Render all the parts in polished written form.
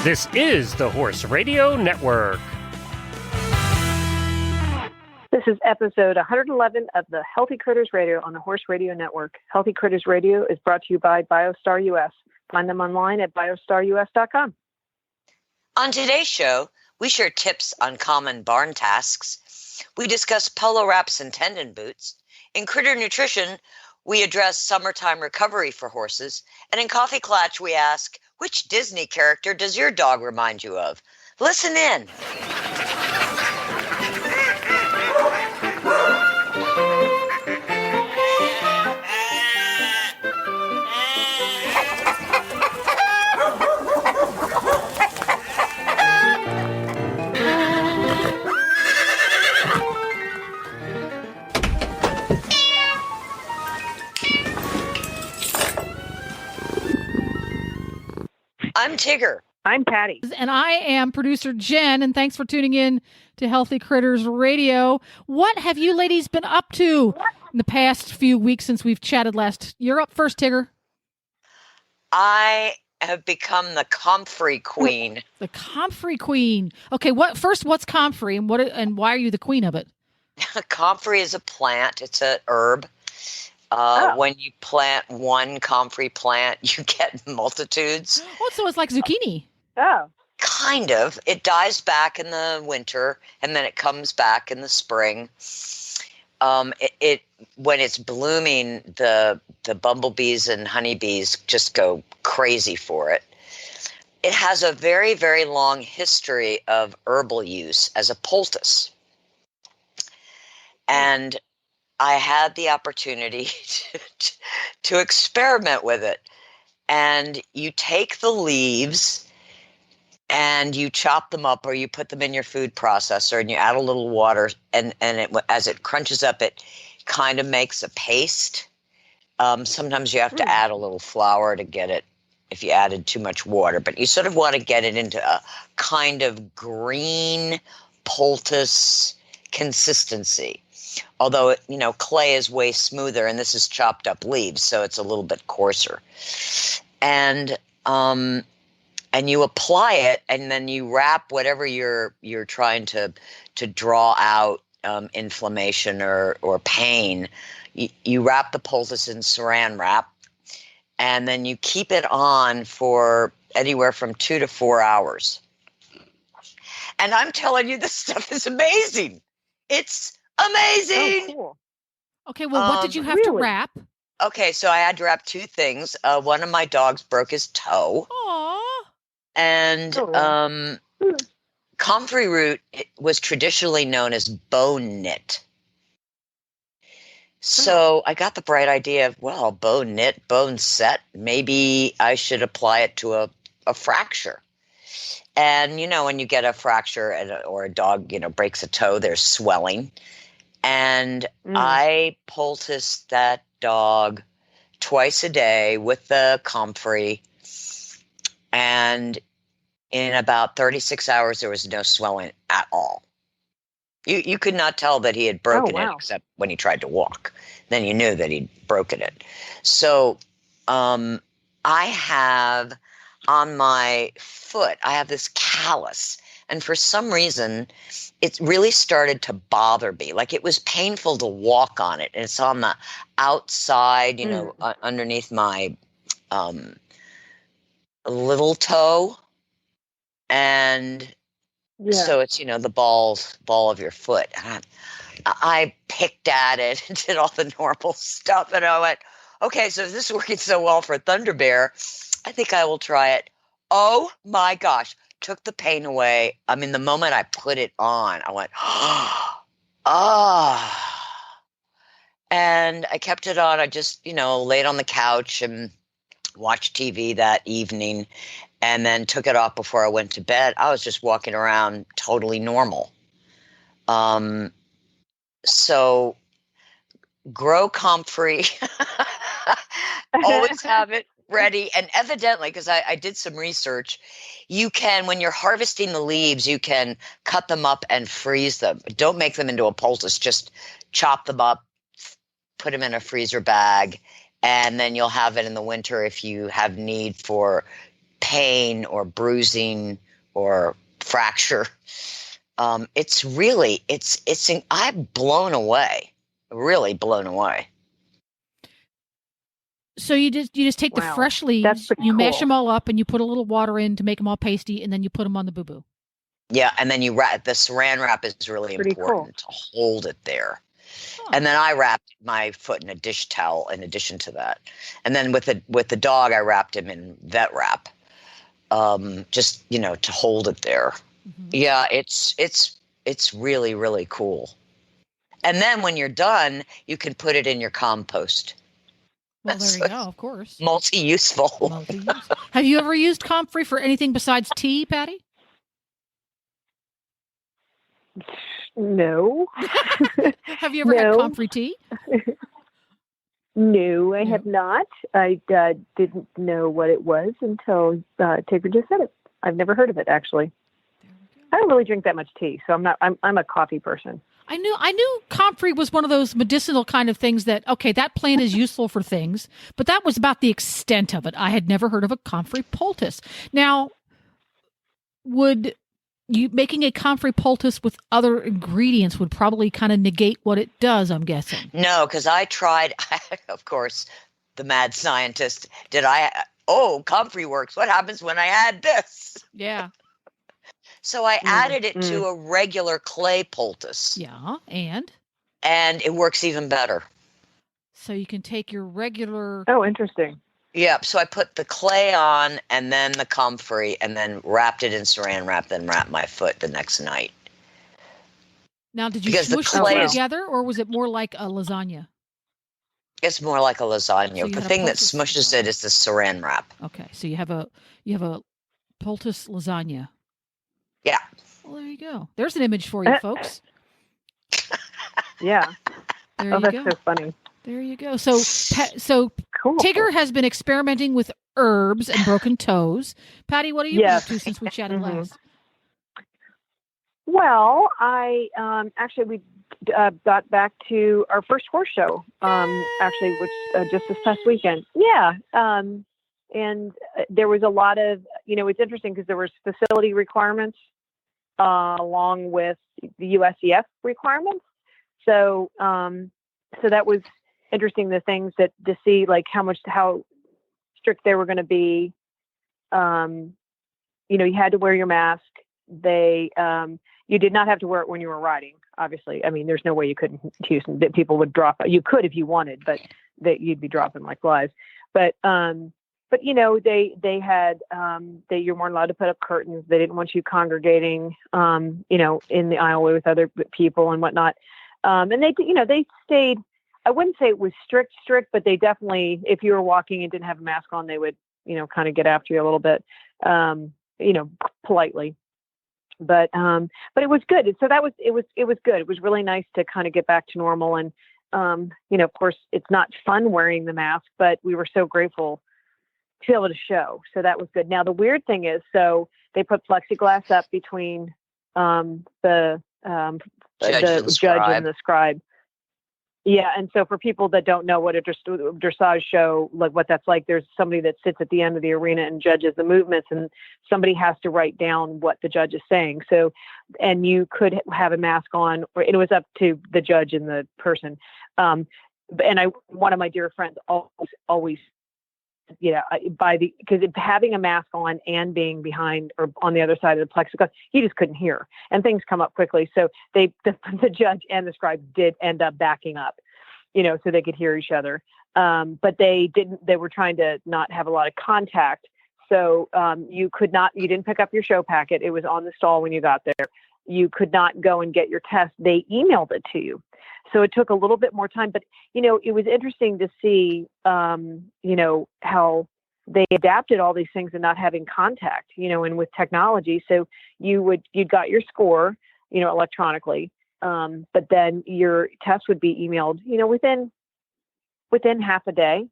This is the Horse Radio Network. This is episode 111 of the Healthy Critters Radio on the Horse Radio Network. Healthy Critters Radio is brought to you by BioStar US. Find them online at biostarus.com. On today's show, we share tips on common barn tasks. We discuss Polo wraps and Tendon boots. In Critter Nutrition, we address summertime recovery for horses. And in Coffee Klatch, we ask, which Disney character does your dog remind you of? Listen in. I'm Tigger. I'm Patty. And I am producer Jen, and thanks for tuning in to Healthy Critters Radio. What have you ladies been up to in the past few weeks since we've chatted last? You're up first, Tigger. I have become the comfrey queen. The comfrey queen. Okay, what's comfrey, and why are you the queen of it? Comfrey is a plant. It's an herb. When you plant one comfrey plant, you get multitudes. Oh, so it's like zucchini. Oh. Kind of. It dies back in the winter, and then it comes back in the spring. When it's blooming, the bumblebees and honeybees just go crazy for it. It has a very, very long history of herbal use as a poultice. And I had the opportunity to experiment with it. And you take the leaves and you chop them up, or you put them in your food processor and you add a little water, and as it crunches up, it kind of makes a paste. Sometimes you have to add a little flour to get it if you added too much water, but you sort of want to get it into a kind of green poultice consistency. Although, clay is way smoother, and this is chopped up leaves, so it's a little bit coarser. And you apply it, and then you wrap whatever you're trying to draw out inflammation or pain. You wrap the poultice in saran wrap, and then you keep it on for anywhere from 2 to 4 hours. And I'm telling you, this stuff is amazing. It's amazing. Oh, cool. Okay, well, what did you have to wrap? Okay, so I had to wrap 2 things. One of my dogs broke his toe. Aww. And comfrey root was traditionally known as bone knit. So I got the bright idea of, well, bone knit, bone set, maybe I should apply it to a fracture. And, when you get a fracture or a dog, breaks a toe, there's swelling. And I poulticed that dog twice a day with the comfrey. And in about 36 hours, there was no swelling at all. You could not tell that he had broken it except when he tried to walk. Then you knew that he'd broken it. So I have on my foot, I have this callus. And for some reason, it really started to bother me. Like, it was painful to walk on it. And it's on the outside, underneath my little toe. And so it's, the ball of your foot. And I picked at it and did all the normal stuff. And I went, okay, so if this is working so well for Thunder Bear, I think I will try it. Oh my gosh. Took the pain away. I mean, the moment I put it on, I went, and I kept it on. I just, laid on the couch and watched TV that evening, and then took it off before I went to bed. I was just walking around totally normal. So grow comfrey. Always have it ready. And evidently, because I did some research, you can, when you're harvesting the leaves, you can cut them up and freeze them. Don't make them into a poultice. Just chop them up, put them in a freezer bag, and then you'll have it in the winter if you have need for pain or bruising or fracture. It's really, I'm blown away, really blown away. So you just take the fresh leaves, you mash them all up, and you put a little water in to make them all pasty, and then you put them on the boo-boo. Yeah, and then you wrap. The saran wrap is really important to hold it there. Huh. And then I wrapped my foot in a dish towel in addition to that. And then with the dog, I wrapped him in vet wrap, just to hold it there. Mm-hmm. Yeah, it's really, really cool. And then when you're done, you can put it in your compost. Well, there you go, of course. Multi-useful. Have you ever used comfrey for anything besides tea, Patty? No. Have you ever had comfrey tea? No, I have not. I didn't know what it was until Tigger just said it. I've never heard of it, actually. I don't really drink that much tea, so I'm a coffee person. I knew comfrey was one of those medicinal kind of things that, okay, that plant is useful for things, but that was about the extent of it. I had never heard of a comfrey poultice. Now, would you making a comfrey poultice with other ingredients would probably kind of negate what it does, I'm guessing? No, because I tried, of course, the mad scientist. Comfrey works. What happens when I add this? Yeah. So I added it to a regular clay poultice. Yeah, and it works even better. So you can take your regular... Oh, interesting. Yep, so I put the clay on and then the comfrey and then wrapped it in saran wrap, then wrapped my foot the next night. Now, did you smush the two together, or was it more like a lasagna? It's more like a lasagna. So the thing that smushes it is the saran wrap. Okay, so you have a poultice lasagna. Yeah. Well, there you go. There's an image for you, folks. Yeah. There you that's go. So funny. There you go. So cool. Tigger has been experimenting with herbs and broken toes. Patty, what have you been up to since we chatted last? Well, I actually we got back to our first horse show. Actually, which just this past weekend. Yeah. And there was a lot of, it's interesting because there was facility requirements along with the USEF requirements. So that was interesting, the things to see, like how strict they were going to be. You had to wear your mask. You did not have to wear it when you were riding, obviously. I mean, there's no way you couldn't choose that people would drop. You could if you wanted, but that you'd be dropping like flies. But they had you weren't allowed to put up curtains. They didn't want you congregating, in the aisleway with other people and whatnot. And they stayed. I wouldn't say it was strict, but they definitely, if you were walking and didn't have a mask on, they would, kind of get after you a little bit, politely. But it was good. So it was good. It was really nice to kind of get back to normal. And, of course, it's not fun wearing the mask, but we were so grateful to be able to show. So that was good. Now, the weird thing is, so they put plexiglass up between the judge and the scribe. Yeah. And so for people that don't know what a dressage show, like what that's like, there's somebody that sits at the end of the arena and judges the movements, and somebody has to write down what the judge is saying. So, and you could have a mask on, or it was up to the judge and the person. And one of my dear friends always, because having a mask on and being behind or on the other side of the plexiglass, you just couldn't hear, and things come up quickly. So the judge and the scribe did end up backing up, so they could hear each other. But they were trying to not have a lot of contact. So you didn't pick up your show packet. It was on the stall when you got there. You could not go and get your test. They emailed it to you. So it took a little bit more time, but, it was interesting to see, how they adapted all these things and not having contact, and with technology. So you'd got your score, electronically. But then your test would be emailed, within half a day,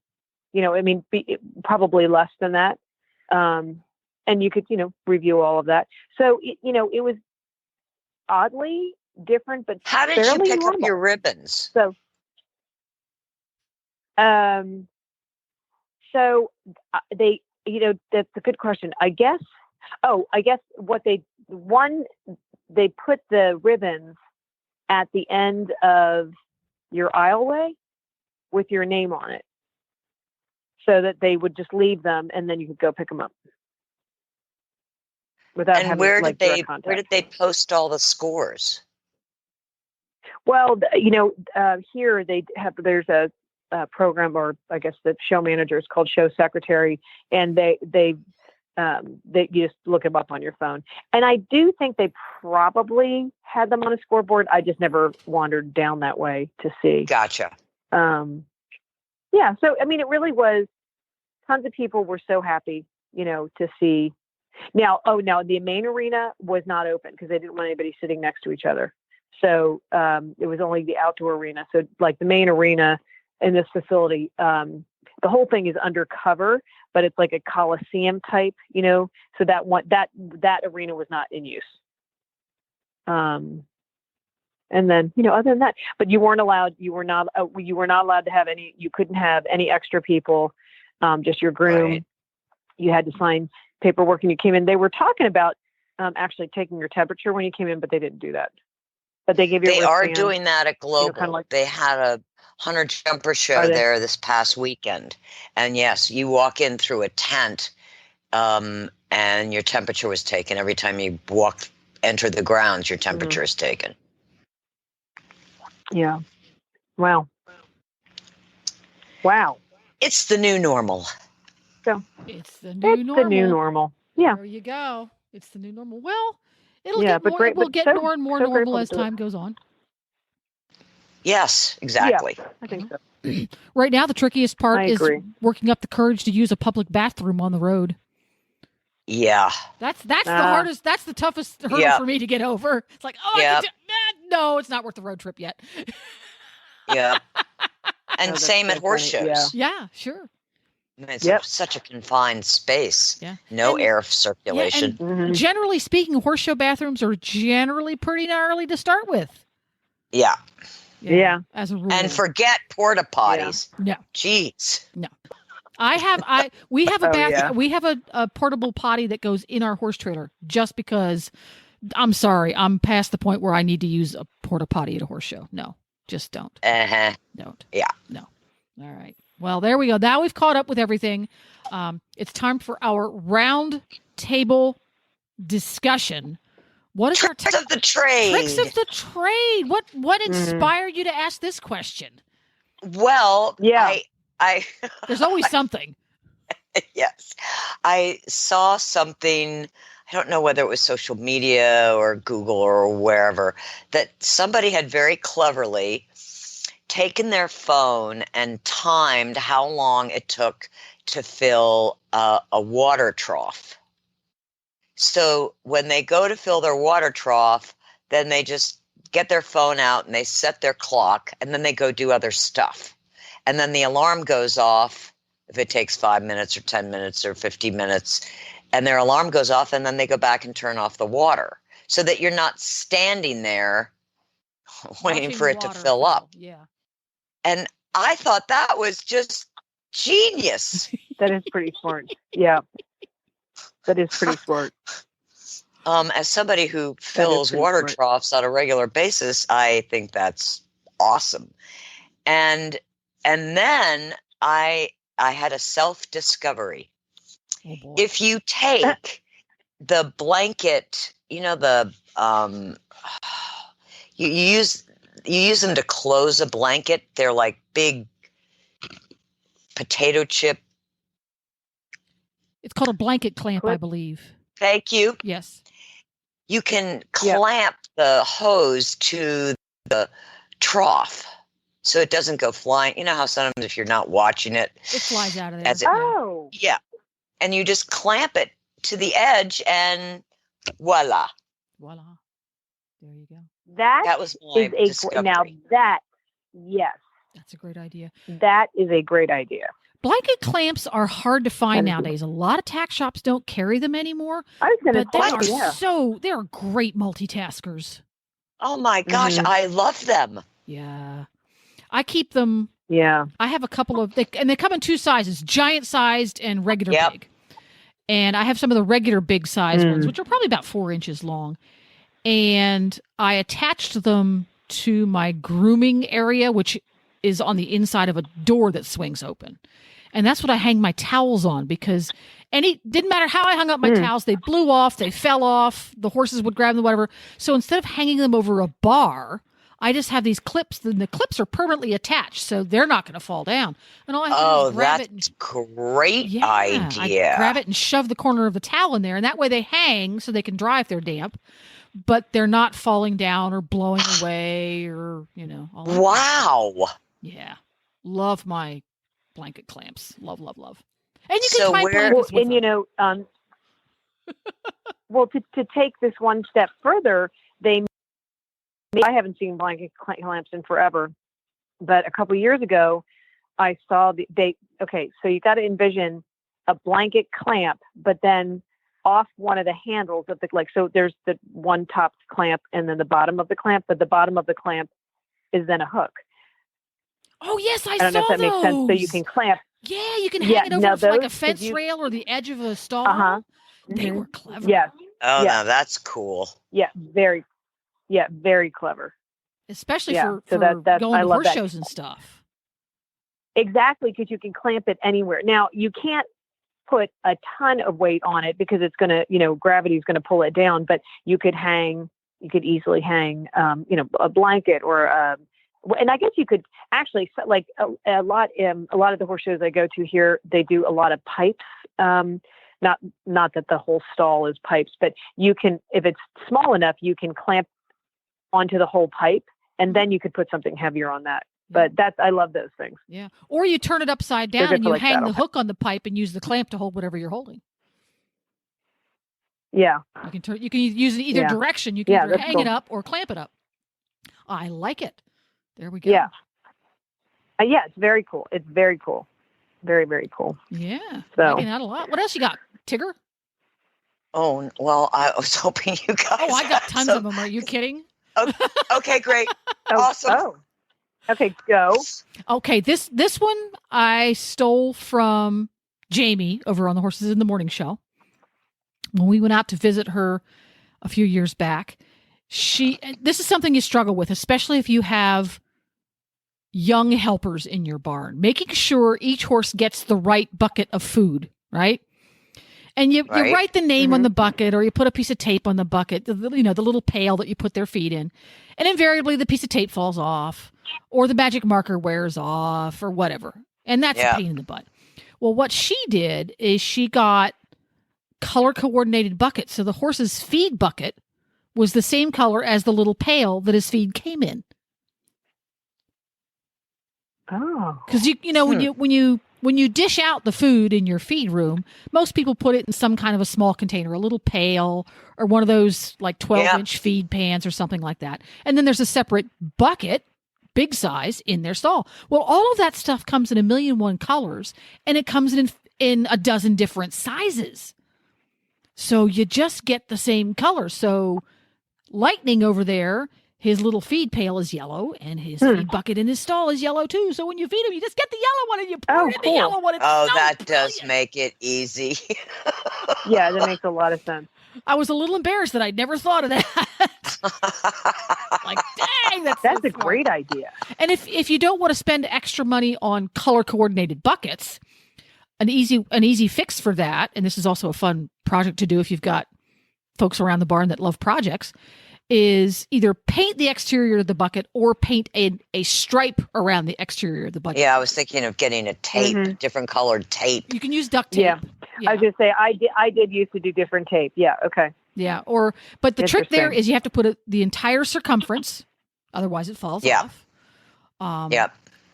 probably less than that. And you could, review all of that. So, it was oddly different, but how did you pick up your ribbons? So, that's a good question. I guess what they put the ribbons at the end of your aisleway with your name on it, so that they would just leave them and then you could go pick them up without And having where like did direct contact. where did they post all the scores? Well, here there's a program, or I guess the show manager is called show secretary, and they you just look them up on your phone. And I do think they probably had them on a scoreboard. I just never wandered down that way to see. Gotcha. Yeah. So, I mean, it really was, tons of people were so happy, to see. Now, the main arena was not open because they didn't want anybody sitting next to each other. So it was only the outdoor arena. So like the main arena in this facility, the whole thing is undercover, but it's like a Coliseum type, so that arena was not in use. And then, other than that, but you were not allowed to have you couldn't have any extra people, just your groom. Right. You had to sign paperwork when you came in. They were talking about actually taking your temperature when you came in, but they didn't do that. But they gave you. They are doing that at Global. Kind of like, they had a 100 jumper show there this past weekend, and yes, you walk in through a tent, and your temperature was taken every time you enter the grounds. Your temperature is taken. Yeah. Wow. It's the new normal. So it's the new normal. Yeah. There you go. It's the new normal. Well, it'll Yeah, get but more. great- It will but get so- more and more so normal grateful as to do it. time goes on. Yes, exactly. Yeah, I think so. Right now, the trickiest part I is agree. working up the courage to use a public bathroom on the road. Yeah. That's the hardest. That's the toughest hurdle Yeah. for me to get over. It's like, Yeah. no, it's not worth the road trip yet. Yeah. And that's same so at horse funny, shows. Yeah, sure. It's Yep. such a confined space. Yeah. No And- air circulation. Mhm. Generally speaking, horse show bathrooms are generally pretty gnarly to start with. Yeah. Yeah. As a rule. And forget porta potties. no. Jeez. We have a Oh, bath. yeah. We have a portable potty that goes in our horse trailer just because. I'm sorry, I'm past the point where I need to use a porta potty at a horse show. No, just don't. Uh-huh. Don't. Yeah. No. All right. Well, there we go. Now we've caught up with everything. It's time for our round table discussion. What is Tricks of the trade. tricks of the trade? What inspired you to ask this question? Well, Yeah. I There's always something. yes. I saw something, I don't know whether it was social media or Google or wherever, that somebody had very cleverly taken their phone and timed how long it took to fill a water trough. So when they go to fill their water trough, then they just get their phone out and they set their clock, and then they go do other stuff. And then the alarm goes off if it takes 5 minutes or 10 minutes or 50 minutes, and their alarm goes off, and then they go back and turn off the water so that you're not standing there waiting Watching for it to water fill up. Yeah. And I thought that was just genius. That is pretty smart. Yeah. That is pretty smart. As somebody who fills pretty water smart. troughs on a regular basis, I think that's awesome. And then I had a self-discovery. Oh boy. If you take the blanket, the you use them to close a blanket. They're like big potato chip. It's called a blanket clamp, I Clip. believe. Thank you. Yes. You can clamp the hose to the trough so it doesn't go flying. You know how sometimes if you're not watching it, It flies out of there. As it- Oh. yeah, and you just clamp it to the edge and voila. Voila. There you go. That was my is a discovery. now that yes, That's a great idea. that is a great idea. Blanket clamps are hard to find That is- nowadays. A lot of tack shops don't carry them anymore, I was going but they are to say, yeah. they're great multitaskers. Oh my gosh, Mhm. I love them. Yeah. I keep them. Yeah. I have a couple of, and they come in two sizes, giant sized and regular Yep. big. And I have some of the regular big size ones, which are probably about 4 inches long. And I attached them to my grooming area, which is on the inside of a door that swings open. And that's what I hang my towels on, because didn't matter how I hung up my towels, they blew off, they fell off, the horses would grab them, whatever. So instead of hanging them over a bar, I just have these clips, and the clips are permanently attached, so they're not going to fall down. And all I have to do is grab it. That's great idea. I grab it and shove the corner of the towel in there, and that way they hang so they can dry if they're damp, but they're not falling down or blowing away or, all that. Wow. Yeah. Love my blanket clamps. Love, love, love. And you can tie blankets with them. Well, to take this one step further, I haven't seen blanket clamps in forever, but a couple years ago, I saw so you got to envision a blanket clamp, but then off one of the handles of so there's the one top clamp and then the bottom of the clamp, but the bottom of the clamp is then a hook. Oh yes, I don't know if that those. makes sense. So you can clamp. Yeah, you can hang it over like a fence rail or the edge of a stall. Uh-huh. They were clever. Yes. Oh, now that's cool. Yeah, very clever. Especially for going to horse shows and stuff. Exactly, because you can clamp it anywhere. Now, you can't put a ton of weight on it because it's going to, gravity is going to pull it down, but you could easily hang, a blanket or and I guess you could actually, like a lot of the horse shows I go to here, they do a lot of pipes. Not that the whole stall is pipes, but you can, if it's small enough, you can clamp onto the whole pipe, and then you could put something heavier on that. But I love those things. Yeah. Or you turn it upside down and you hang the hook on the pipe and use the clamp to hold whatever you're holding. Yeah. You can use it either direction. You can either hang it up or clamp it up. I like it. There we go. Yeah. It's very cool. It's very cool. Very, very cool. Yeah. So liking that a lot. What else you got, Tigger? Oh, well, I was hoping you guys. Oh, I got tons of them. Are you kidding? Okay, great. Awesome. Oh. Okay, go. Okay, this one I stole from Jamie over on the Horses in the Morning show. When we went out to visit her a few years back, this is something you struggle with, especially if you have young helpers in your barn, making sure each horse gets the right bucket of food, right? And you write the name on the bucket, or you put a piece of tape on the bucket, the little pail that you put their feed in. And invariably the piece of tape falls off, or the magic marker wears off, or whatever. And that's a pain in the butt. Well, what she did is she got color coordinated buckets. So the horse's feed bucket was the same color as the little pail that his feed came in. Oh, because when you dish out the food in your feed room, most people put it in some kind of a small container, a little pail, or one of those like 12-inch feed pans or something like that. And then there's a separate bucket, big size, in their stall. Well, all of that stuff comes in 1,000,001 colors, and it comes in a dozen different sizes. So you just get the same color. So Lightning over there, his little feed pail is yellow, and his feed bucket in his stall is yellow too. So when you feed him, you just get the yellow one and you pour it in the yellow one. That does make it easy. Yeah, that makes a lot of sense. I was a little embarrassed that I'd never thought of that. Like, dang, that's a great idea. And if you don't want to spend extra money on color coordinated buckets, an easy fix for that, and this is also a fun project to do if you've got folks around the barn that love projects, is either paint the exterior of the bucket or paint a stripe around the exterior of the bucket. Yeah, I was thinking of getting a tape, different colored tape. You can use duct tape. Yeah. I was going to say, I did used to do different tape. Yeah, okay. Yeah, but the trick there is you have to put the entire circumference, otherwise it falls off.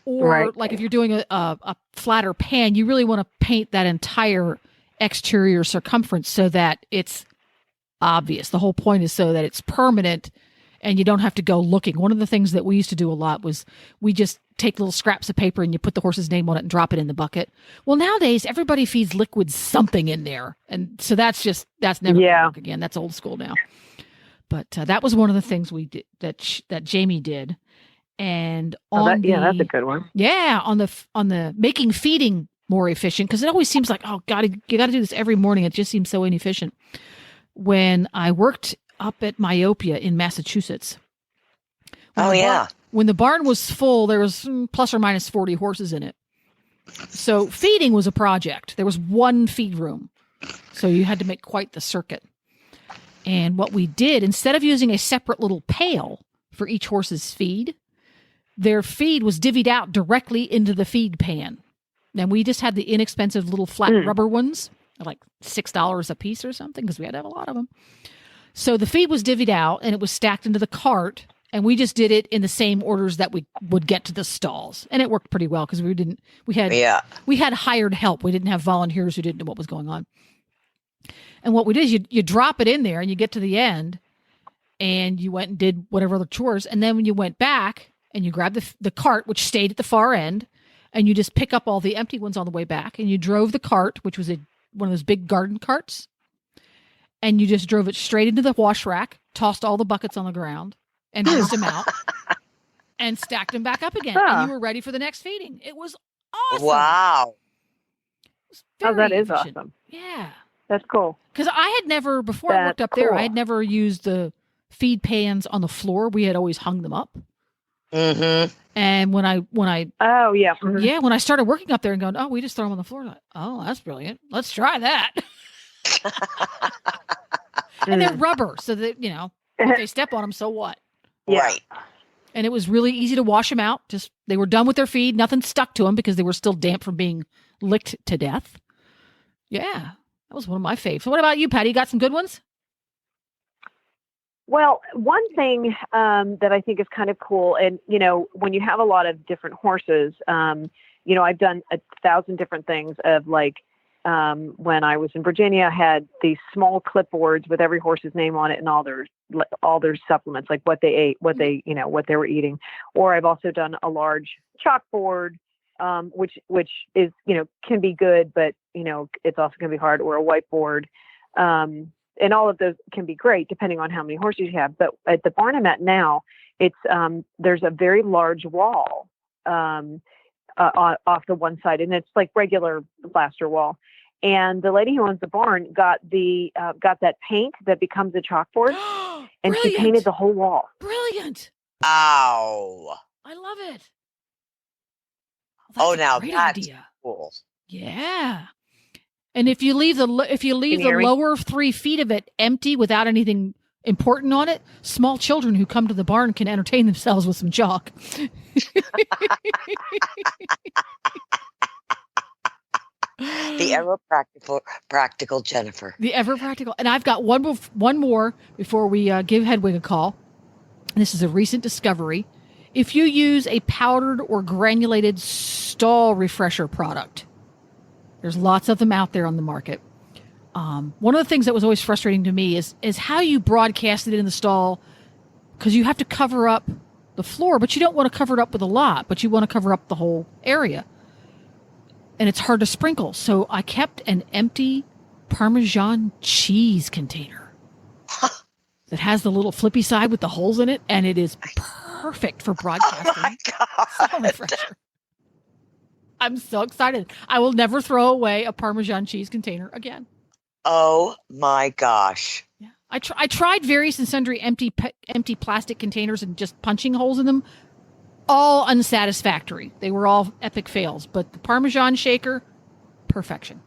Or like if you're doing a flatter pan, you really want to paint that entire exterior circumference so that it's obvious. The whole point is so that it's permanent and you don't have to go looking. One of the things that we used to do a lot was we just take little scraps of paper and you put the horse's name on it and drop it in the bucket. Well, nowadays everybody feeds liquid something in there. And so that's never going to work again. That's old school now. But that was one of the things we did that Jamie did. And that's a good one. Yeah. On the making feeding more efficient, because it always seems like, oh God, you got to do this every morning. It just seems so inefficient. When I worked up at Myopia in Massachusetts. When the barn was full, there was plus or minus 40 horses in it. So feeding was a project. There was one feed room. So you had to make quite the circuit. And what we did, instead of using a separate little pail for each horse's feed, their feed was divvied out directly into the feed pan. And we just had the inexpensive little flat rubber ones, like $6 a piece or something, because we had to have a lot of them. So the feed was divvied out and it was stacked into the cart. And we just did it in the same orders that we would get to the stalls. And it worked pretty well because we had hired help. We didn't have volunteers who didn't know what was going on. And what we did is you drop it in there and you get to the end and you went and did whatever other chores. And then when you went back and you grabbed the cart, which stayed at the far end, and you just pick up all the empty ones on the way back, and you drove the cart, which was one of those big garden carts, and you just drove it straight into the wash rack, tossed all the buckets on the ground, and rinsed them out, and stacked them back up again. And you were ready for the next feeding. It was awesome. Wow. That is efficient. awesome. Yeah. That's cool. Because I had never, before I worked up there, I had never used the feed pans on the floor. We had always hung them up. Mm-hmm. And when I oh yeah, when I started working up there and going, oh, we just throw them on the floor. Like, oh, that's brilliant. Let's try that. And they're rubber, so that if they step on them, so what? Yeah. Right. And it was really easy to wash them out. Just they were done with their feed. Nothing stuck to them because they were still damp from being licked to death. Yeah, that was one of my faves. So what about you, Patty? You got some good ones? Well, one thing that I think is kind of cool, and when you have a lot of different horses, I've done 1,000 different things. Of like when I was in Virginia, I had these small clipboards with every horse's name on it and all their supplements, like what they ate, what they were eating. Or I've also done a large chalkboard, which is can be good, but it's also going to be hard. Or a whiteboard. And all of those can be great depending on how many horses you have. But at the barn I'm at now, it's there's a very large wall off the one side, and it's like regular plaster wall. And the lady who owns the barn got that paint that becomes a chalkboard, and she painted the whole wall. Brilliant! Ow! I love it. Now great that's idea. Cool. Yeah. And if you leave the lower 3 feet of it empty without anything important on it, small children who come to the barn can entertain themselves with some chalk. The ever practical Jennifer. The ever practical. And I've got one more before we give Hedwig a call. This is a recent discovery. If you use a powdered or granulated stall refresher product, there's lots of them out there on the market. One of the things that was always frustrating to me is how you broadcast it in the stall, because you have to cover up the floor, but you don't want to cover it up with a lot, but you want to cover up the whole area. And it's hard to sprinkle. So I kept an empty Parmesan cheese container that has the little flippy side with the holes in it, and it is perfect for broadcasting. Oh my God. Stall refresher. I'm so excited. I will never throw away a Parmesan cheese container again. Oh my gosh. Yeah. I tried various and sundry empty plastic containers and just punching holes in them. All unsatisfactory. They were all epic fails. But the Parmesan shaker, perfection.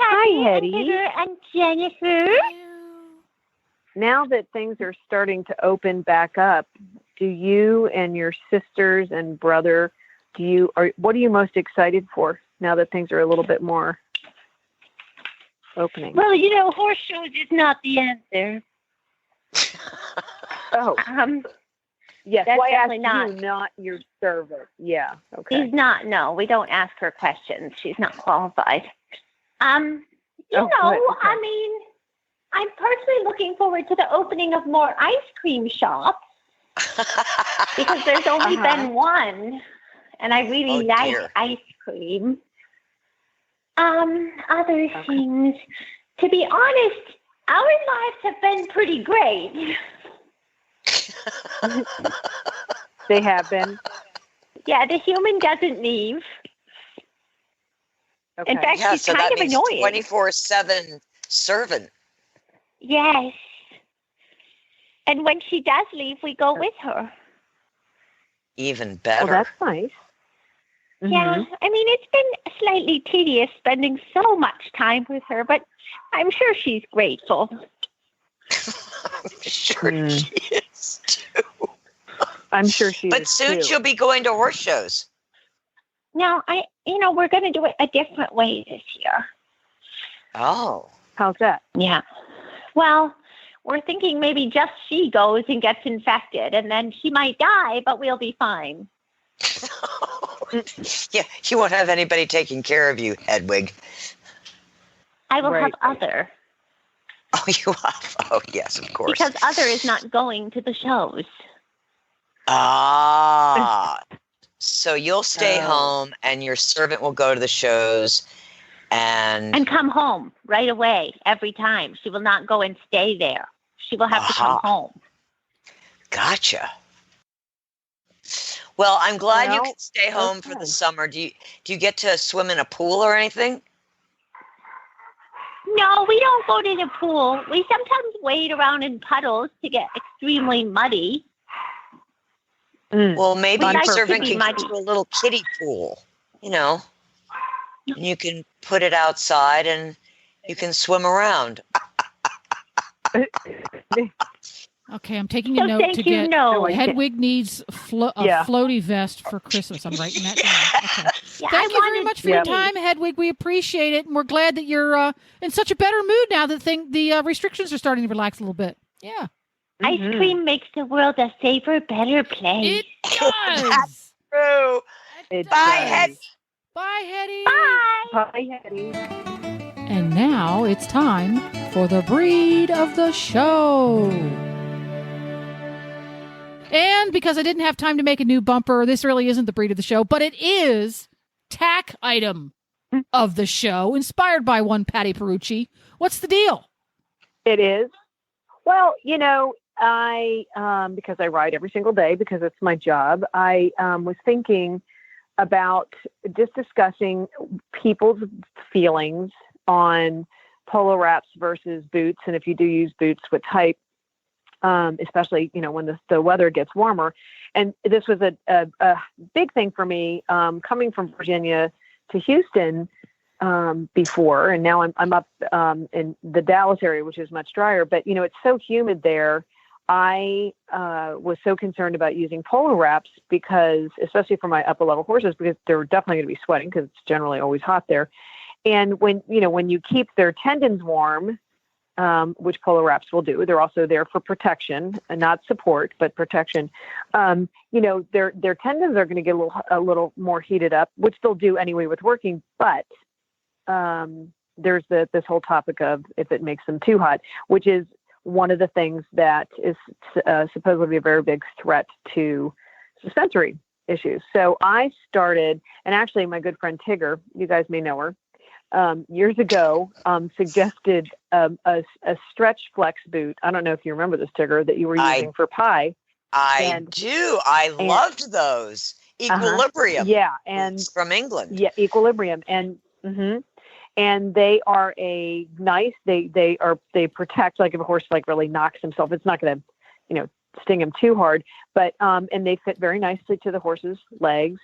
Hi, Hetty. And Jennifer. Now that things are starting to open back up, do you and your sisters and brother, what are you most excited for now that things are a little bit more opening? Well, horse shows is not the answer. Oh. Yes, that's why ask definitely you, not your servant? Yeah, okay. She's not, no, we don't ask her questions. She's not qualified. Okay. I mean, I'm personally looking forward to the opening of more ice cream shops because there's only been one, and I really like ice cream. Other things. To be honest, Our lives have been pretty great. They have been. Yeah, the human doesn't leave. Okay. In fact, Yeah, she's so kind that of means annoying. 24/7 servant. Yes. And when she does leave, we go with her. Even Well, better. that's nice. Yeah, I mean, it's been slightly tedious spending so much time with her, but I'm sure she's grateful. I'm sure she is too. I'm sure she But is soon too. she'll be going to horse shows. Now, we're going to do it a different way this year. Oh. How's that? Yeah. Well, we're thinking maybe just she goes and gets infected, and then she might die, but we'll be fine. Yeah, you won't have anybody taking care of you, Hedwig. I will Right. have Other, Oh, you have? Oh, yes, of course. because Other is not going to the shows. Ah. So you'll stay Oh. home and your servant will go to the shows and come home right away every time. She will not go and stay there. She will have to come Aha. home. Gotcha. Well, I'm glad you Well, can stay home for okay. the summer. Do you get to swim in a pool or anything? No, we don't go to the pool. We sometimes wade around in puddles to get extremely muddy. Well, maybe We your like to servant be can muddy. get you a little kiddie pool, and you can put it outside and you can swim around. Okay, I'm taking a So note thank to you, get no. Hedwig needs a floaty vest for Christmas. I'm writing that down. Okay. Yeah, Thank you very much for your Yep. time, Hedwig. We appreciate it, and we're glad that you're in such a better mood now that the restrictions are starting to relax a little bit. Yeah, Ice cream makes the world a safer, better place. it does. True. It Bye, does. Hed. Bye, Hetty. Bye. Bye, Hetty. And now it's time for the breed of the show. And because I didn't have time to make a new bumper, this really isn't the breed of the show, but it is tack item of the show, inspired by one Patty Perucci. What's the deal? It is. Well, I because I ride every single day because it's my job. I was thinking about just discussing people's feelings on polo wraps versus boots, and if you do use boots, what type. Especially, when the weather gets warmer. And this was a big thing for me, coming from Virginia to Houston before. And now I'm up in the Dallas area, which is much drier. But, it's so humid there. I was so concerned about using polo wraps because, especially for my upper level horses, because they're definitely going to be sweating because it's generally always hot there. And when you keep their tendons warm, which polo wraps will do. They're also there for protection and not support, but protection. Their tendons are going to get a little more heated up, which they'll do anyway with working. But there's this whole topic of if it makes them too hot, which is one of the things that is supposedly a very big threat to suspensory issues. So I started, and actually my good friend Tigger, you guys may know her, years ago, suggested a stretch flex boot. I don't know if you remember this, Tigger, that you were using for pie. I do. I loved those. Equilibrium. Yeah, and from England. Yeah, Equilibrium, and and they are a nice. They protect. Like if a horse really knocks himself, it's not going to sting him too hard. But and they fit very nicely to the horse's legs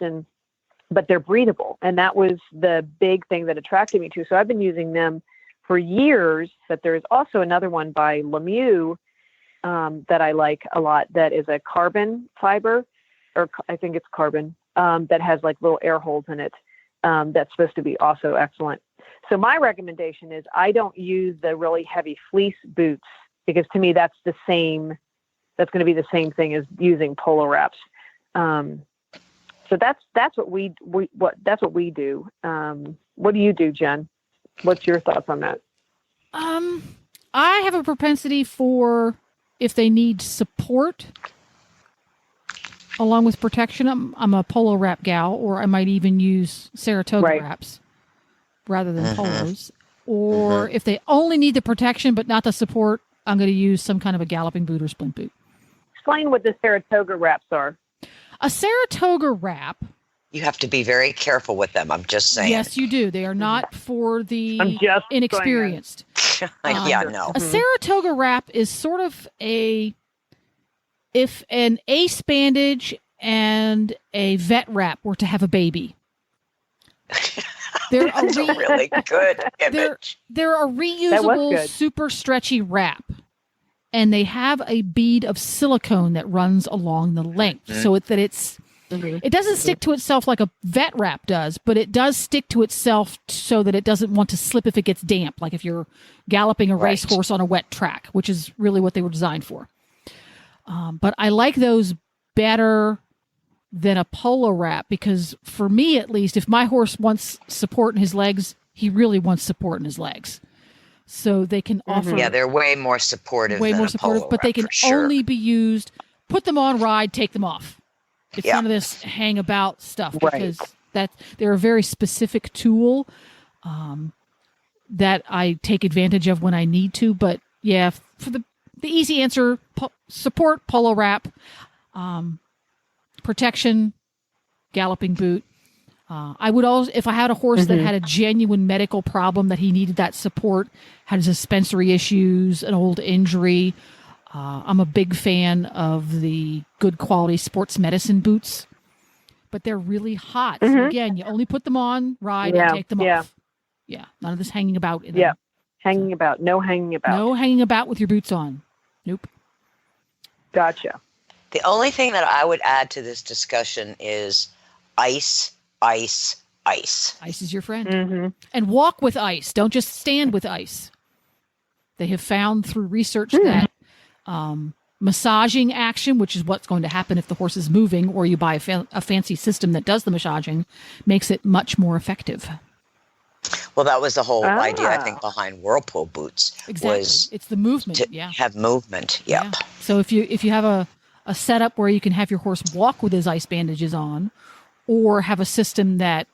but they're breathable. And that was the big thing that attracted me to. So I've been using them for years, but there's also another one by Lemieux that I like a lot that is a carbon fiber, or I think it's carbon, that has little air holes in it. That's supposed to be also excellent. So my recommendation is I don't use the really heavy fleece boots because to me that's going to be the same thing as using polo wraps. So that's what we do. What do you do, Jen? What's your thoughts on that? I have a propensity for if they need support along with protection. I'm a polo wrap gal, or I might even use Saratoga wraps rather than polos. Or if they only need the protection but not the support, I'm going to use some kind of a galloping boot or splint boot. Explain what the Saratoga wraps are. A Saratoga wrap. You have to be very careful with them. I'm just saying. Yes, you do. They are not for the inexperienced. Yeah, no. A Saratoga wrap is sort of if an ace bandage and a vet wrap were to have a baby. They're That's a really good image. They're a reusable, super stretchy wrap. And they have a bead of silicone that runs along the length so that it doesn't stick to itself like a vet wrap does, but it does stick to itself so that it doesn't want to slip if it gets damp, like if you're galloping a racehorse on a wet track, which is really what they were designed for. But I like those better than a polo wrap because for me, at least, if my horse wants support in his legs, he really wants support in his legs. So they can offer... Yeah, they're way more supportive than a polo but they wrap, can for sure. only be used, put them on, ride, take them off. It's none of this hang about stuff because they're a very specific tool that I take advantage of when I need to. But yeah, for the easy answer, support, polo wrap, protection, galloping boot. I would also, if I had a horse that had a genuine medical problem that he needed that support, had suspensory issues, an old injury, I'm a big fan of the good quality sports medicine boots, but they're really hot. So again, you only put them on, ride, and take them off. Yeah, none of this hanging about. In them. Hanging about. No hanging about. No hanging about with your boots on. Nope. Gotcha. The only thing that I would add to this discussion is ice. Ice is your friend. And walk with ice. Don't just stand with ice. They have found through research that massaging action, which is what's going to happen if the horse is moving or you buy a fancy system that does the massaging, makes it much more effective. Well, that was the whole idea, I think, behind Whirlpool boots. Exactly. Was it's the movement. to have movement. Yep. Yeah. So if you have a setup where you can have your horse walk with his ice bandages on, or have a system that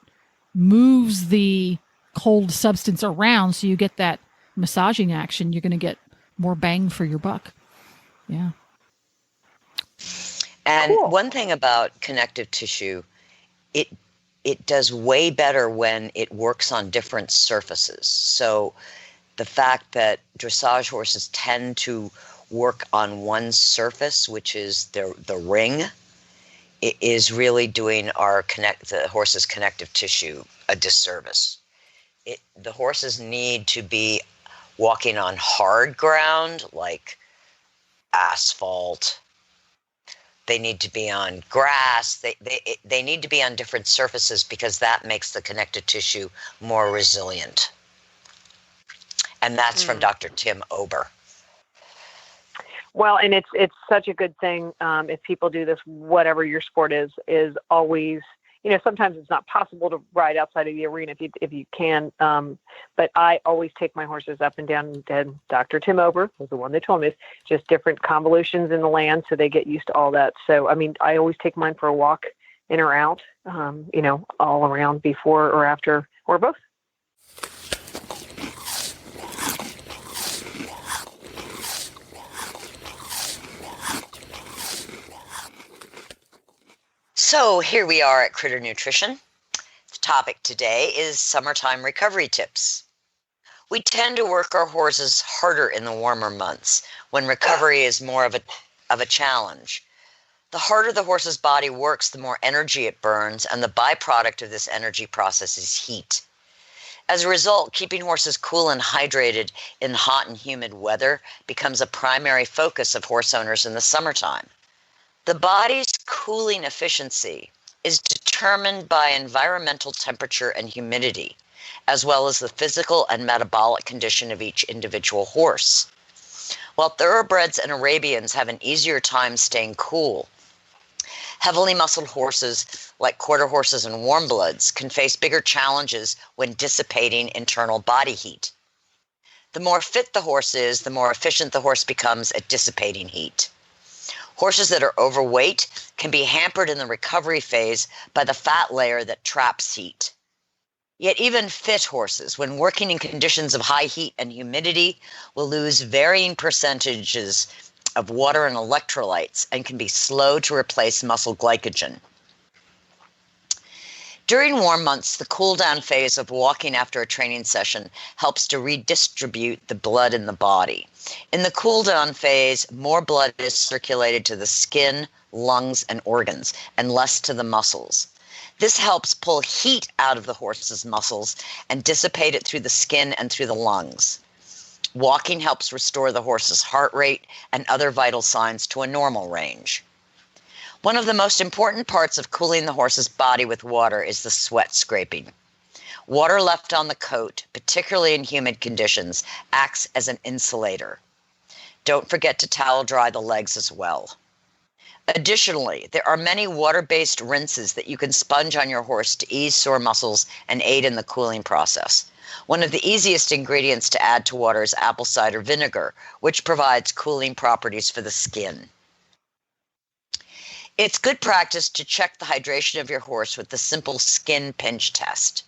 moves the cold substance around so you get that massaging action, you're going to get more bang for your buck. Yeah. And one thing about connective tissue, it does way better when it works on different surfaces. So the fact that dressage horses tend to work on one surface, which is the ring, it is really doing the horse's connective tissue a disservice. The horses need to be walking on hard ground like asphalt. They need to be on grass. They need to be on different surfaces because that makes the connective tissue more resilient. And that's from Dr. Tim Ober. Well, and it's such a good thing if people do this, whatever your sport is always, sometimes it's not possible to ride outside of the arena if you can. But I always take my horses up and down, and Dr. Tim Ober was the one that told me, it's just different convolutions in the land, so they get used to all that. So, I mean, I always take mine for a walk in or out, all around before or after, or both. So here we are at Critter Nutrition. The topic today is summertime recovery tips. We tend to work our horses harder in the warmer months when recovery is more of a challenge. The harder the horse's body works, the more energy it burns, and the byproduct of this energy process is heat. As a result, keeping horses cool and hydrated in hot and humid weather becomes a primary focus of horse owners in the summertime. The body's cooling efficiency is determined by environmental temperature and humidity, as well as the physical and metabolic condition of each individual horse. While thoroughbreds and Arabians have an easier time staying cool, heavily muscled horses like quarter horses and warm bloods can face bigger challenges when dissipating internal body heat. The more fit the horse is, the more efficient the horse becomes at dissipating heat. Horses that are overweight can be hampered in the recovery phase by the fat layer that traps heat. Yet even fit horses, when working in conditions of high heat and humidity, will lose varying percentages of water and electrolytes and can be slow to replace muscle glycogen. During warm months, the cool-down phase of walking after a training session helps to redistribute the blood in the body. In the cool-down phase, more blood is circulated to the skin, lungs, and organs, and less to the muscles. This helps pull heat out of the horse's muscles and dissipate it through the skin and through the lungs. Walking helps restore the horse's heart rate and other vital signs to a normal range. One of the most important parts of cooling the horse's body with water is the sweat scraping. Water left on the coat, particularly in humid conditions, acts as an insulator. Don't forget to towel dry the legs as well. Additionally, there are many water-based rinses that you can sponge on your horse to ease sore muscles and aid in the cooling process. One of the easiest ingredients to add to water is apple cider vinegar, which provides cooling properties for the skin. It's good practice to check the hydration of your horse with the simple skin pinch test.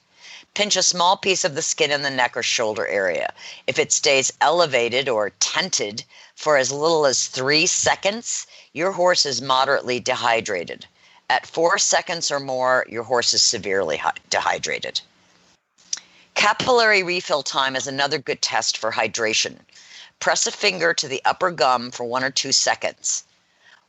Pinch a small piece of the skin in the neck or shoulder area. If it stays elevated or tented for as little as 3 seconds, your horse is moderately dehydrated. At 4 seconds or more, your horse is severely dehydrated. Capillary refill time is another good test for hydration. Press a finger to the upper gum for 1 or 2 seconds.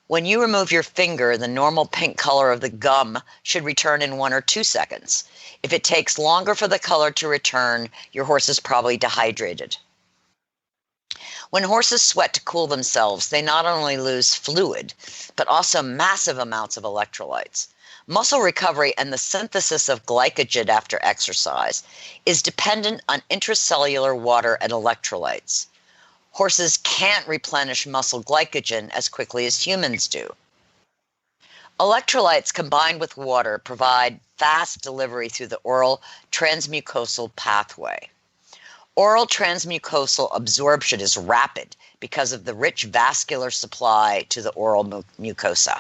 When you remove your finger, the normal pink color of the gum should return in 1 or 2 seconds. If it takes longer for the color to return, your horse is probably dehydrated. When horses sweat to cool themselves, they not only lose fluid, but also massive amounts of electrolytes. Muscle recovery and the synthesis of glycogen after exercise is dependent on intracellular water and electrolytes. Horses can't replenish muscle glycogen as quickly as humans do. Electrolytes combined with water provide fast delivery through the oral transmucosal pathway. Oral transmucosal absorption is rapid because of the rich vascular supply to the oral mucosa.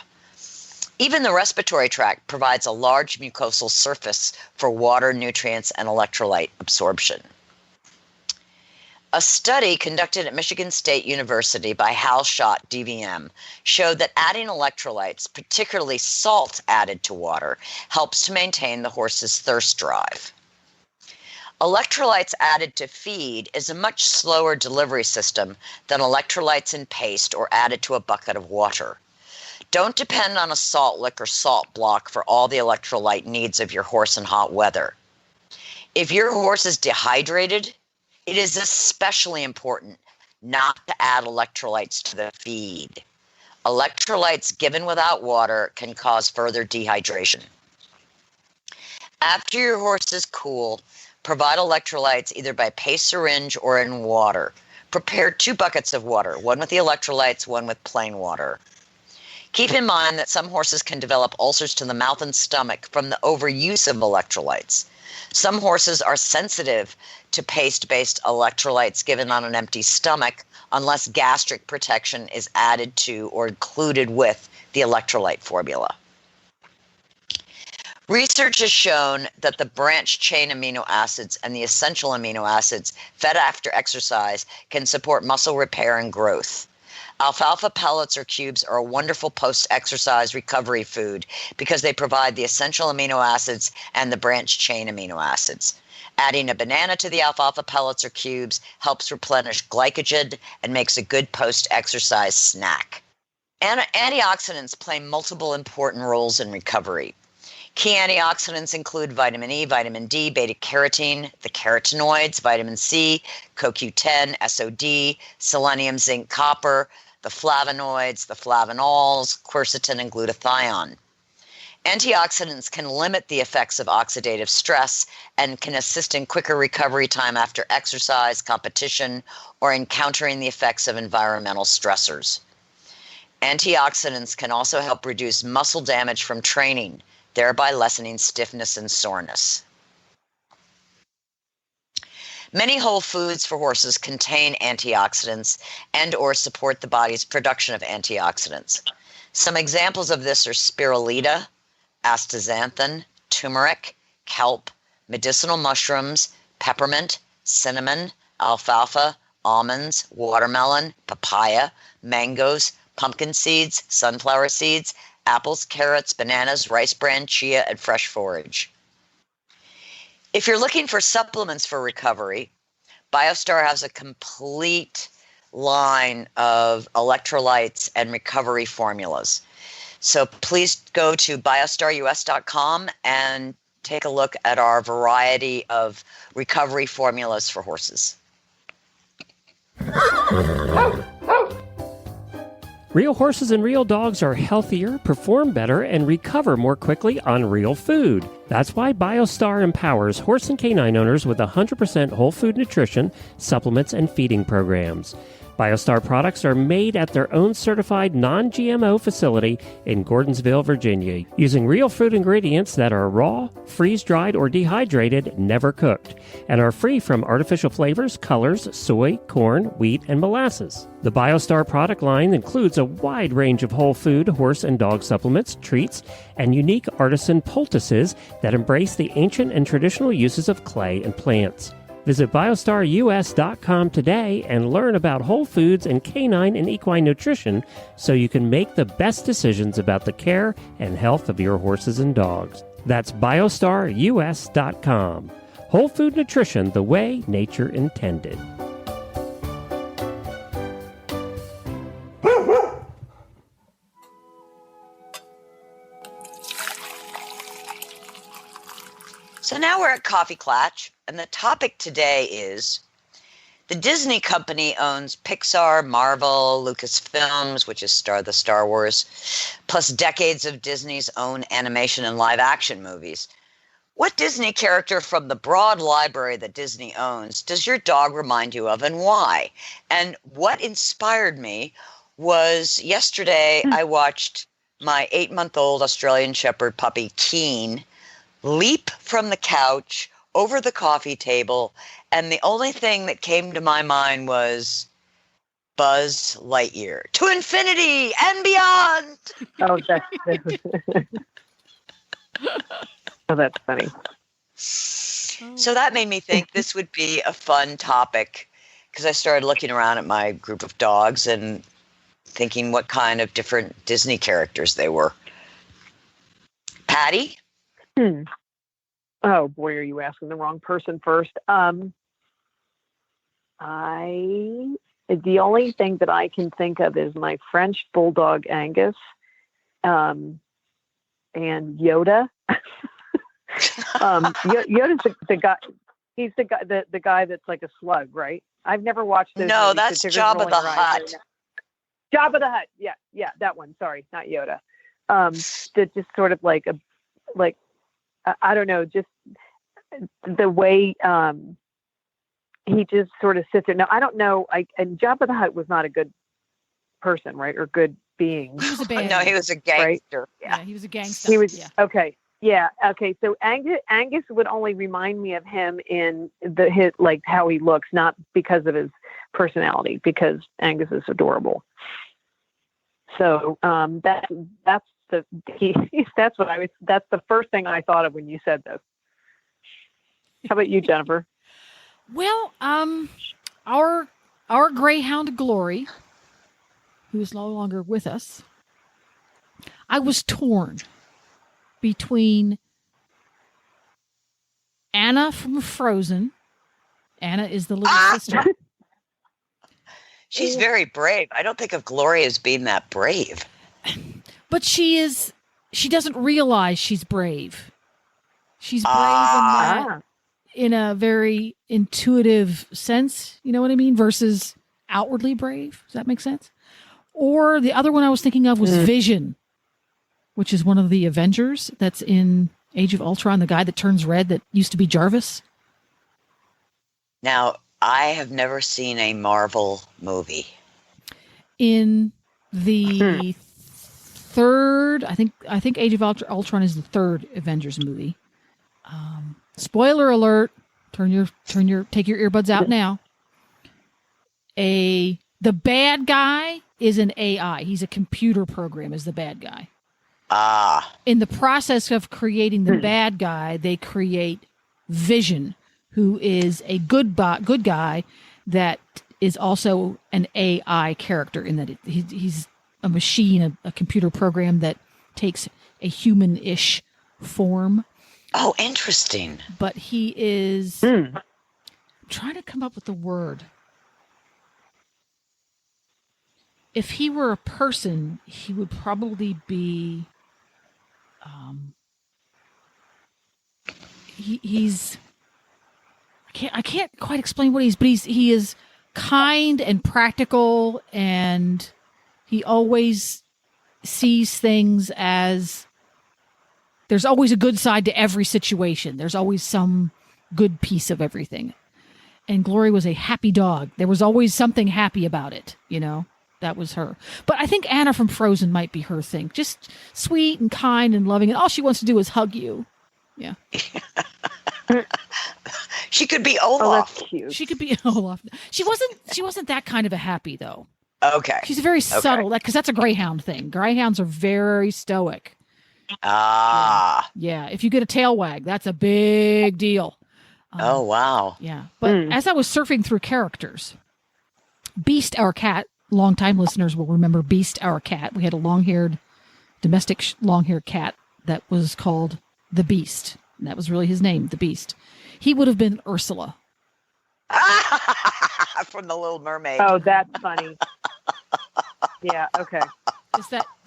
Even the respiratory tract provides a large mucosal surface for water, nutrients, and electrolyte absorption. A study conducted at Michigan State University by Hal Schott, DVM, showed that adding electrolytes, particularly salt added to water, helps to maintain the horse's thirst drive. Electrolytes added to feed is a much slower delivery system than electrolytes in paste or added to a bucket of water. Don't depend on a salt lick or salt block for all the electrolyte needs of your horse in hot weather. If your horse is dehydrated, it is especially important not to add electrolytes to the feed. Electrolytes given without water can cause further dehydration. After your horse is cool, provide electrolytes either by paste syringe or in water. Prepare 2 buckets of water, one with the electrolytes, one with plain water. Keep in mind that some horses can develop ulcers to the mouth and stomach from the overuse of electrolytes. Some horses are sensitive to paste-based electrolytes given on an empty stomach unless gastric protection is added to or included with the electrolyte formula. Research has shown that the branched chain amino acids and the essential amino acids fed after exercise can support muscle repair and growth. Alfalfa pellets or cubes are a wonderful post-exercise recovery food because they provide the essential amino acids and the branched chain amino acids. Adding a banana to the alfalfa pellets or cubes helps replenish glycogen and makes a good post-exercise snack. Antioxidants play multiple important roles in recovery. Key antioxidants include vitamin E, vitamin D, beta-carotene, the carotenoids, vitamin C, CoQ10, SOD, selenium, zinc, copper, the flavonoids, the flavanols, quercetin, and glutathione. Antioxidants can limit the effects of oxidative stress and can assist in quicker recovery time after exercise, competition, or encountering the effects of environmental stressors. Antioxidants can also help reduce muscle damage from training, thereby lessening stiffness and soreness. Many whole foods for horses contain antioxidants and or support the body's production of antioxidants. Some examples of this are spirulina, astaxanthin, turmeric, kelp, medicinal mushrooms, peppermint, cinnamon, alfalfa, almonds, watermelon, papaya, mangoes, pumpkin seeds, sunflower seeds, apples, carrots, bananas, rice bran, chia, and fresh forage. If you're looking for supplements for recovery, BioStar has a complete line of electrolytes and recovery formulas. So please go to biostarus.com and take a look at our variety of recovery formulas for horses. Real horses and real dogs are healthier, perform better, and recover more quickly on real food. That's why BioStar empowers horse and canine owners with 100% whole food nutrition, supplements, and feeding programs. BioStar products are made at their own certified non-GMO facility in Gordonsville, Virginia, using real food ingredients that are raw, freeze-dried, or dehydrated, never cooked, and are free from artificial flavors, colors, soy, corn, wheat, and molasses. The BioStar product line includes a wide range of whole food, horse and dog supplements, treats, and unique artisan poultices that embrace the ancient and traditional uses of clay and plants. Visit biostarus.com today and learn about whole foods and canine and equine nutrition so you can make the best decisions about the care and health of your horses and dogs. That's biostarus.com. Whole food nutrition the way nature intended. So now we're at Coffee Klatch, and the topic today is the Disney company owns Pixar, Marvel, Lucasfilms, which is the Star Wars, plus decades of Disney's own animation and live action movies. What Disney character from the broad library that Disney owns does your dog remind you of, and why? And what inspired me was yesterday I watched my 8-month-old Australian Shepherd puppy, Keen, leap from the couch over the coffee table, and the only thing that came to my mind was Buzz Lightyear. To infinity and beyond! Oh, that's funny. So that made me think this would be a fun topic, because I started looking around at my group of dogs and thinking what kind of different Disney characters they were. Patty? Oh boy, are you asking the wrong person first? The only thing that I can think of is my French bulldog Angus, and Yoda. Yoda's the guy. He's the guy that's like a slug, right? I've never watched those. No, movies, that's Jabba the Hutt. Jabba the Hutt. Yeah, that one. Sorry, not Yoda. That just sort of like I don't know, just the way he just sort of sits there. Now, I don't know. And Jabba the Hutt was not a good person, right? Or good being. He was a bad. No, he was a gangster. Right? Yeah, he was a gangster. He was, okay. Yeah. Okay. So Angus would only remind me of him in his like how he looks, not because of his personality, because Angus is adorable. So that's the first thing I thought of when you said this. How about you, Jennifer? Well, our greyhound Glory, who is no longer with us, I was torn between Anna from Frozen. Anna is the little sister. She's very brave. I don't think of Glory as being that brave. But she doesn't realize she's brave. She's brave in a very intuitive sense, you know what I mean? Versus outwardly brave. Does that make sense? Or the other one I was thinking of was Vision, which is one of the Avengers that's in Age of Ultron, the guy that turns red that used to be Jarvis. Now, I have never seen a Marvel movie. In the third, I think Age of Ultron is the third Avengers movie. Spoiler alert! Take your earbuds out now. The bad guy is an AI. He's a computer program. Is the bad guy? Ah. In the process of creating the bad guy, they create Vision, who is a good guy that is also an AI character in that he's a machine, a computer program that takes a human-ish form. Oh, interesting. But he is I'm trying to come up with the word. If he were a person, he would probably be he's I can't quite explain what he is kind and practical, and he always sees things as there's always a good side to every situation. There's always some good piece of everything. And Glory was a happy dog. There was always something happy about it, you know? That was her. But I think Anna from Frozen might be her thing. Just sweet and kind and loving, and all she wants to do is hug you. Yeah. She could be Olaf. Oh, that's cute. She could be Olaf. She wasn't that kind of a happy though. Okay. She's very subtle, because that's a greyhound thing. Greyhounds are very stoic. Ah. Yeah. If you get a tail wag, that's a big deal. Oh, wow. Yeah. But as I was surfing through characters, Beast, our cat, longtime listeners will remember Beast, our cat. We had a domestic long-haired cat that was called the Beast. And that was really his name, the Beast. He would have been Ursula. From The Little Mermaid. Oh, that's funny. Yeah, okay.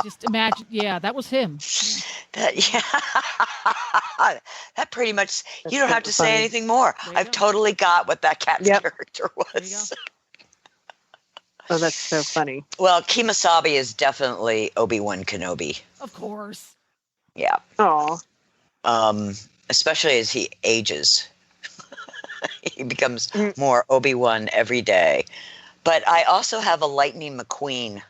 Just imagine, that was him. That pretty much, That's you don't have to funny. say anything more. I've totally got what that cat's character was. Oh, that's so funny. Well, Kemosabe is definitely Obi-Wan Kenobi. Of course. Yeah. Oh. Especially as he ages. He becomes more Obi-Wan every day. But I also have a Lightning McQueen.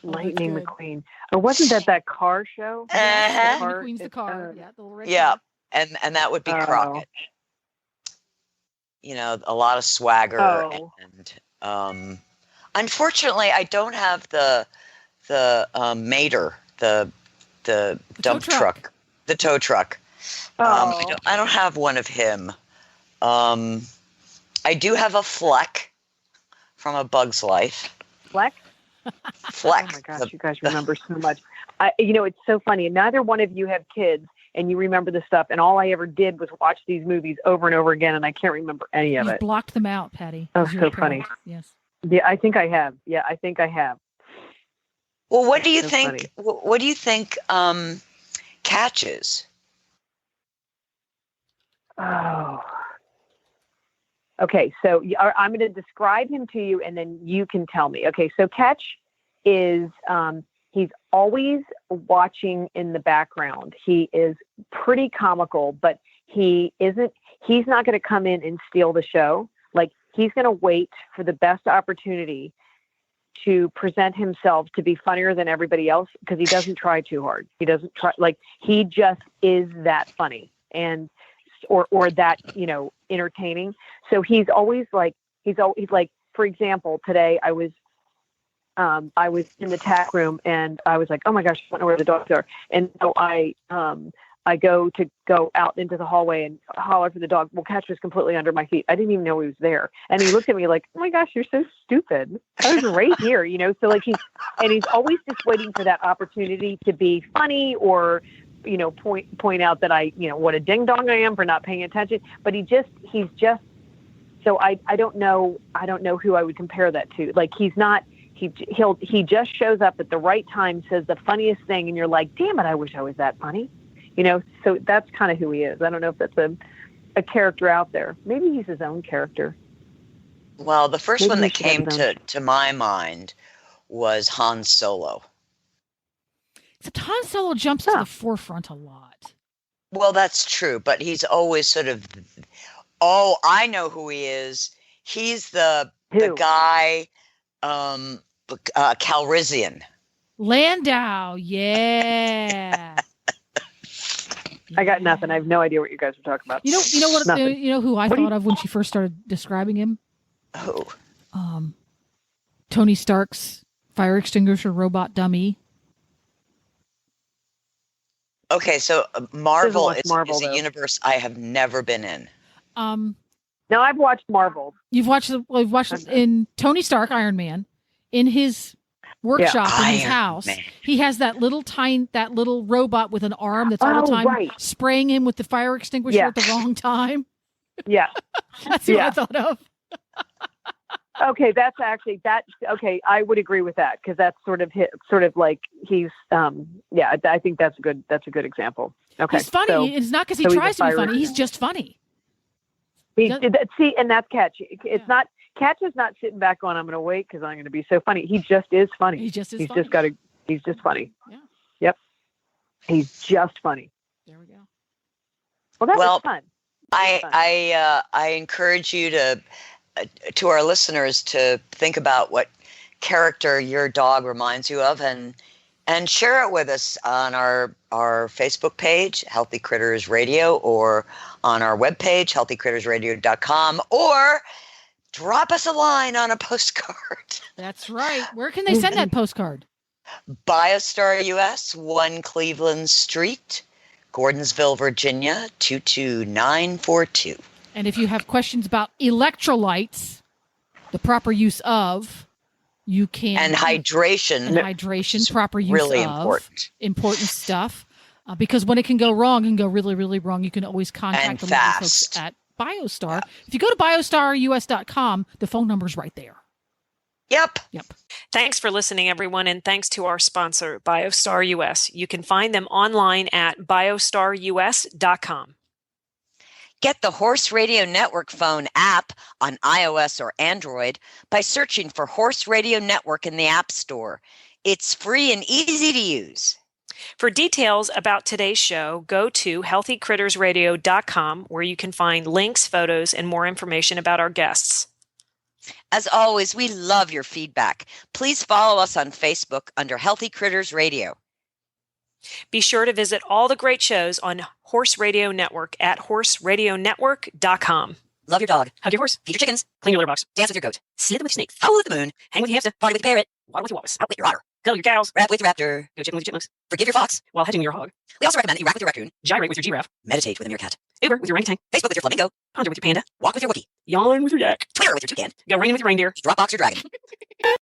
Lightning McQueen. Or wasn't that car show? Uh-huh. McQueen's the car. Yeah, the little red Yeah. car. And that would be Crockett. You know, a lot of swagger. Oh. And unfortunately, I don't have the Mater, the dump truck. The tow truck. I don't have one of him. I do have a Fleck from A Bug's Life. Fleck? Fleck. Oh my gosh, you guys remember so much. It's so funny. Neither one of you have kids, and you remember the stuff. And all I ever did was watch these movies over and over again, and I can't remember any of You've it. blocked them out, Patty. Oh, so funny. Yes. Yeah, I think I have. Yeah, I think I have. Well, what do you So think? funny. What do you think? Catches. Oh. Okay, so I'm going to describe him to you, and then you can tell me. Okay, so Catch is he's always watching in the background. He is pretty comical, but he's not going to come in and steal the show. Like, he's going to wait for the best opportunity to present himself to be funnier than everybody else, because he doesn't try too hard. He doesn't try, like, he just is that funny and or that, entertaining. So he's always like, for example, today I was in the tack room and I was like, oh my gosh, I don't know where the dogs are. And so I go out into the hallway and holler for the dog. Well, Catch was completely under my feet. I didn't even know he was there. And he looked at me like, oh my gosh, you're so stupid. I was right here, so like he's always just waiting for that opportunity to be funny or, point out that I, what a ding dong I am for not paying attention. But he's just, so I don't know who I would compare that to. Like, he just shows up at the right time, says the funniest thing, and you're like, damn it, I wish I was that funny. So that's kind of who he is. I don't know if that's a character out there. Maybe he's his own character. Well, the first Maybe one he that should have came his own. to my mind was Han Solo. Except Han Solo jumps to the forefront a lot. Well, that's true, but he's always sort of, oh, I know who he is. He's the guy, Calrissian. Landau, yeah. I got nothing. I have no idea what you guys are talking about. You know what? Nothing. You know who I thought of when she first started describing him? Who? Tony Stark's fire extinguisher robot dummy. Okay, so Marvel watch Marvel, is a though. universe I have never been in. No, I've watched Marvel. You've watched in Tony Stark, Iron Man, in his workshop in his Iron house. Man. He has that little robot with an arm that's all the time spraying him with the fire extinguisher at the wrong time. Yeah. That's what I thought of. Okay, that's actually okay. I would agree with that because that's sort of like he's I think that's a good example. Okay, he's funny. So, it's not because he tries to be funny. He's just funny. See, and that's Catch. It's not Catch is not sitting back going, I'm going to wait because I'm going to be so funny. He just is funny. He just is. He's funny. just got to. He's just funny. Yeah. Yep. He's just funny. There we go. Well, that was fun. I encourage you to our listeners to think about what character your dog reminds you of and share it with us on our Facebook page, Healthy Critters Radio, or on our webpage, healthycrittersradio.com, or drop us a line on a postcard. That's right. Where can they send that postcard? BioStar US, 1 Cleveland Street, Gordonsville, Virginia, 22942. And if you have questions about electrolytes, the proper use of, you can. And hydration, proper use really of. Important stuff. Because when it can go wrong and go really, really wrong, you can always contact the folks at BioStar. If you go to biostarus.com, the phone number's right there. Yep. Thanks for listening, everyone, and thanks to our sponsor, BioStar US. You can find them online at biostarus.com. Get the Horse Radio Network phone app on iOS or Android by searching for Horse Radio Network in the App Store. It's free and easy to use. For details about today's show, go to healthycrittersradio.com, where you can find links, photos, and more information about our guests. As always, we love your feedback. Please follow us on Facebook under Healthy Critters Radio. Be sure to visit all the great shows on Horse Radio Network at horseradionetwork.com. Love your dog. Hug your horse. Feed your chickens. Clean your litter box. Dance with your goat. Slither with your snake. Howl with the moon. Hang with your hamster. Party with your parrot. Waddle with your walrus. Out with your otter. Cuddle your cows. Rap with your raptor. Go chicken with your chipmunks. Forgive your fox. While hedging with your hog. We also recommend that you rack with your raccoon. Gyrate with your giraffe. Meditate with a meerkat. Uber with your orangutan. Facebook with your flamingo. Ponder with your panda. Walk with your Wookiee. Yawn with your yak. Twitter with your toucan. Go ring with your reindeer. Dropbox your dragon.